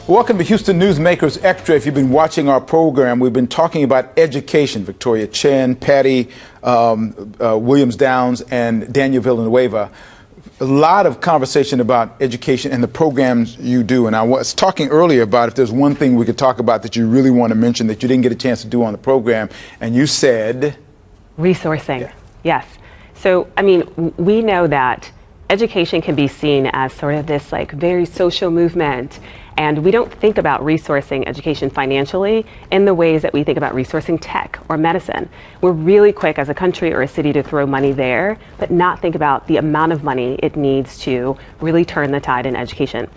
Welcome to Houston Newsmakers Extra. If you've been watching our program, we've been talking about education. Victoria Chen, Patty Williams Downs, and Daniel Villanueva. A lot of conversation about education and the programs you do. And I was talking earlier about if there's one thing we could talk about that you really want to mention that you didn't get a chance to do on the program. And you said? Resourcing. Yeah. Yes. So, I mean, we know that education can be seen as sort of this like very social movement. And we don't think about resourcing education financially in the ways that we think about resourcing tech or medicine. We're really quick as a country or a city to throw money there, but not think about the amount of money it needs to really turn the tide in education.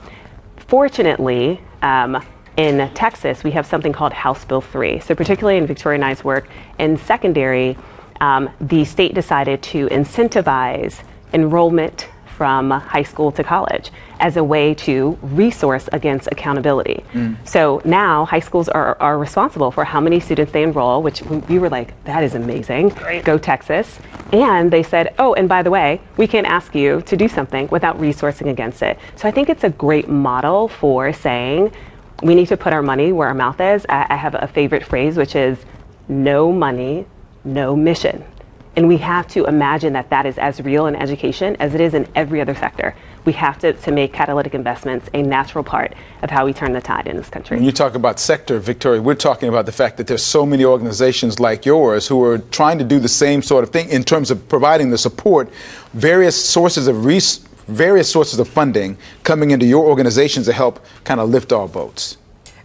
Fortunately, in Texas, we have something called House Bill 3. So particularly in Victoria and I's work in secondary, the state decided to incentivize enrollment from high school to college as a way to resource against accountability. So now high schools are responsible for how many students they enroll, which we were like, that is amazing. Great. Go Texas. And they said, oh, and by the way, we can't ask you to do something without resourcing against it. So I think it's a great model for saying we need to put our money where our mouth is. I have a favorite phrase, which is no money, no mission. And we have to imagine that that is as real in education as it is in every other sector. We have to make catalytic investments a natural part of how we turn the tide in this country. When you talk about sector, Victoria, we're talking about the fact that there's so many organizations like yours who are trying to do the same sort of thing in terms of providing the support, various sources of funding coming into your organizations to help kind of lift all boats.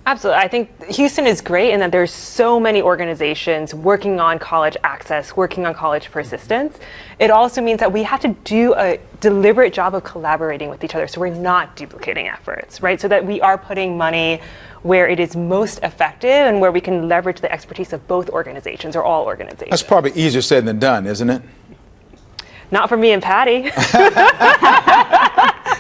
Absolutely. I think Houston is great in that there's so many organizations working on college access, working on college persistence. It also means that we have to do a deliberate job of collaborating with each other so we're not duplicating efforts, right? So that we are putting money where it is most effective and where we can leverage the expertise of both organizations or all organizations. That's probably easier said than done, isn't it? Not for me and Patty.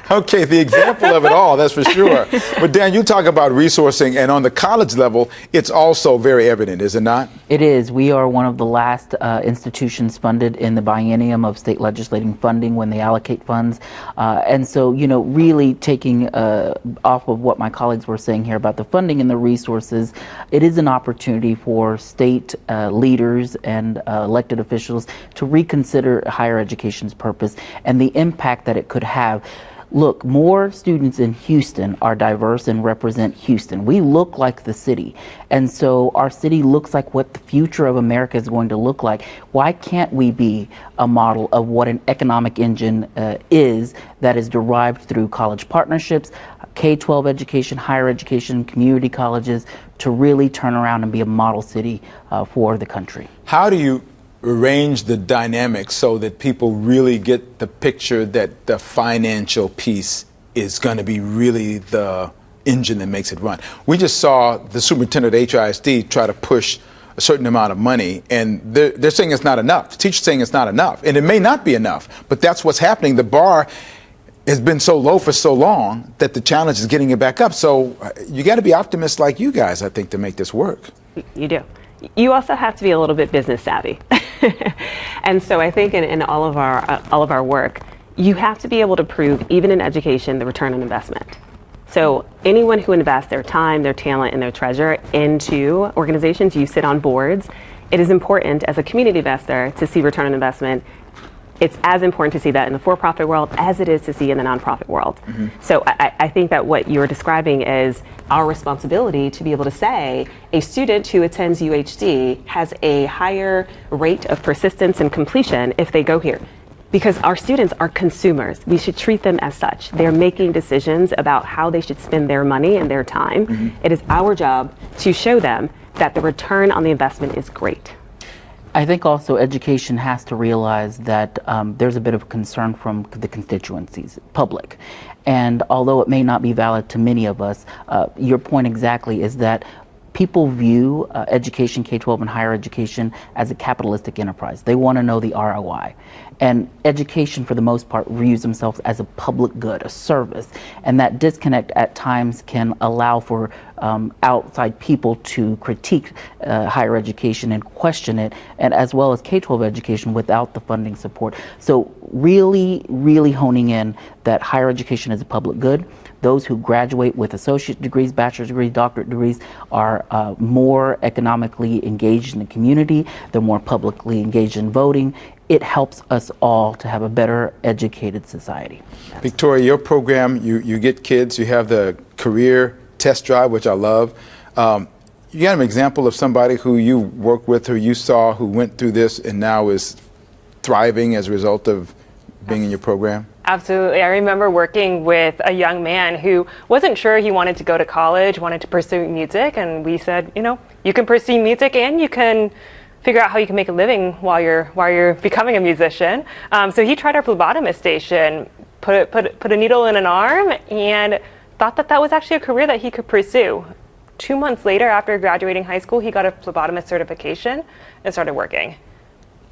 Okay, the example of it all, that's for sure. But Dan, you talk about resourcing, and on the college level, it's also very evident, is it not? It is. We are one of the last institutions funded in the biennium of state legislating funding when they allocate funds. And so, you know, really taking off of what my colleagues were saying here about the funding and the resources, it is an opportunity for state leaders and elected officials to reconsider higher education's purpose and the impact that it could have. Look, more students in Houston are diverse and represent Houston. We look like the city. And so our city looks like what the future of America is going to look like. Why can't we be a model of what an economic engine is that is derived through college partnerships, K-12 education, higher education, community colleges, to really turn around and be a model city for the country? How do you arrange the dynamics so that people really get the picture that the financial piece is going to be really the engine that makes it run? We just saw the superintendent at HISD try to push a certain amount of money, and they're saying it's not enough. The teacher's saying it's not enough, and it may not be enough, but that's what's happening. The bar has been so low for so long that the challenge is getting it back up. So you got to be optimists like you guys, I think, to make this work. You do. You also have to be a little bit business savvy. And so I think in all of our work, you have to be able to prove, even in education, the return on investment. So anyone who invests their time, their talent, and their treasure into organizations, you sit on boards, it is important as a community investor to see return on investment. It's as important to see that in the for-profit world as it is to see in the nonprofit world. So I think that what you're describing is our responsibility to be able to say a student who attends UHD has a higher rate of persistence and completion if they go here. Because our students are consumers. We should treat them as such. They're making decisions about how they should spend their money and their time. It is our job to show them that the return on the investment is great. I think also education has to realize that there's a bit of concern from the constituencies, public. And although it may not be valid to many of us, your point exactly is that people view education, K-12 and higher education, as a capitalistic enterprise. They want to know the ROI. And education, for the most part, views themselves as a public good, a service. And that disconnect at times can allow for outside people to critique higher education and question it, and as well as K-12 education without the funding support. So really, really honing in that higher education is a public good. those who graduate with associate degrees, bachelor's degrees, doctorate degrees are more economically engaged in the community. They're more publicly engaged in voting. It helps us all to have a better educated society. Victoria, your program, you get kids, you have the career test drive, which I love. You got an example of somebody who you worked with, who you saw, who went through this and now is thriving as a result of being in your program? Absolutely. I remember working with a young man who wasn't sure he wanted to go to college, wanted to pursue music, and we said, you know, you can pursue music and you can figure out how you can make a living while you're becoming a musician. So he tried our phlebotomist station, put a needle in an arm, and thought that was actually a career that he could pursue. 2 months later, after graduating high school, he got a phlebotomist certification and started working.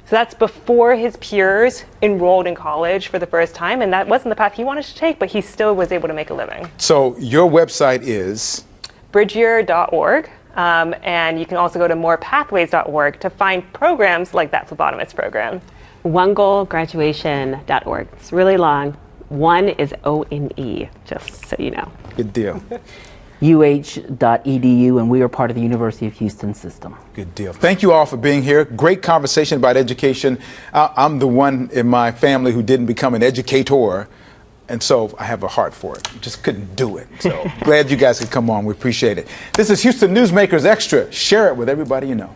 So that's before his peers enrolled in college for the first time, and that wasn't the path he wanted to take, but he still was able to make a living. So your website is? bridgeyear.org, and you can also go to morepathways.org to find programs like that phlebotomist program. onegoalgraduation.org. It's really long. One is O-N-E, just so you know. Good deal. UH.edu, and we are part of the University of Houston system. Good deal. Thank you all for being here. Great conversation about education. I'm the one in my family who didn't become an educator, and so I have a heart for it. Just couldn't do it. So glad you guys could come on. We appreciate it. This is Houston Newsmakers Extra. Share it with everybody you know.